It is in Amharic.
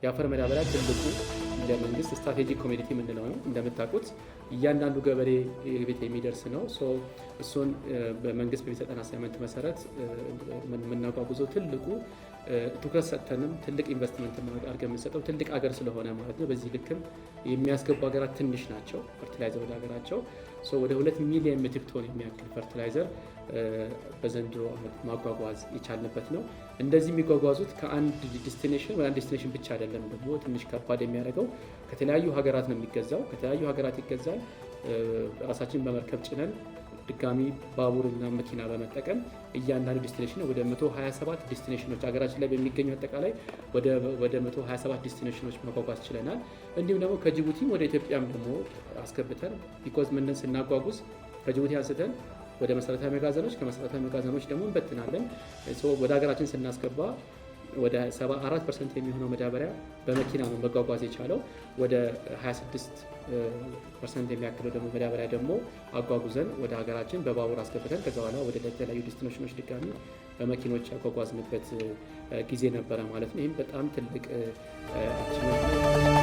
የአፈር መዳበሪያ ትልቁ ለመንግስት ስትራቴጂክ ኮሚዲቲ የምንለው ነው። እንደምታውቁት እያንዳንዱ ገበሬ ቤት የሚደርስ ነው። እሱን በመንግስት በሚሰጠን አሳይመንት መሰረት የምናጓጉዘው ትልቁ ትኩረት ሰጥተንም ትልቅ ኢንቨስትመንት አድርገን የምንሰጠው ትልቅ አገር ስለሆነ ማለት ነው። በዚህ ልክም የሚያስገቡ ሀገራት ትንሽ ናቸው ፈርቲላይዘር ወደ ሀገራቸው። ወደ 2 ሚሊዮን ሜትሪክ ቶን የሚያክል ፈርቲላይዘር በዘንድሮ ዓመት ማጓጓዝ የቻልንበት ነው። እንደዚህ የሚጓጓዙት ከአንድ ዴስቲኔሽን ወደ አንድ ዴስቲኔሽን ብቻ አይደለም። ደግሞ ትንሽ ከባድ የሚያደርገው ከተለያዩ ሀገራት ነው የሚገዛው። ከተለያዩ ሀገራት ይገዛል። ራሳችን በመርከብ ጭነን ድጋሚ ባቡርና መኪና በመጠቀም እያንዳንዱ ዴስቲኔሽን ወደ 127 ዴስቲኔሽኖች ሀገራችን ላይ በሚገኙ አጠቃላይ ወደ 127 ዴስቲኔሽኖች ማጓጓዝ ችለናል። እንዲሁም ደግሞ ከጅቡቲም ወደ ኢትዮጵያም ደግሞ አስገብተን ቢኮዝ ምንን ስናጓጉዝ ከጅቡቲ አንስተን ወደ መሰረታዊ መጋዘኖች ከመሰረታዊ መጋዘኖች ደግሞ እንበትናለን። ወደ ሀገራችን ስናስገባ ወደ 74% የሚሆነው መዳበሪያ በመኪና ነው መጓጓዝ የቻለው። ወደ 26% የሚያክለው ደግሞ መዳበሪያ ደግሞ አጓጉዘን ወደ ሀገራችን በባቡር አስገብተን ከዛ በኋላ ወደ ተለያዩ ዴስቲኔሽኖች ድጋሚ በመኪኖች ያጓጓዝንበት ጊዜ ነበረ ማለት ነው። ይህም በጣም ትልቅ አቺቭመንት ነው።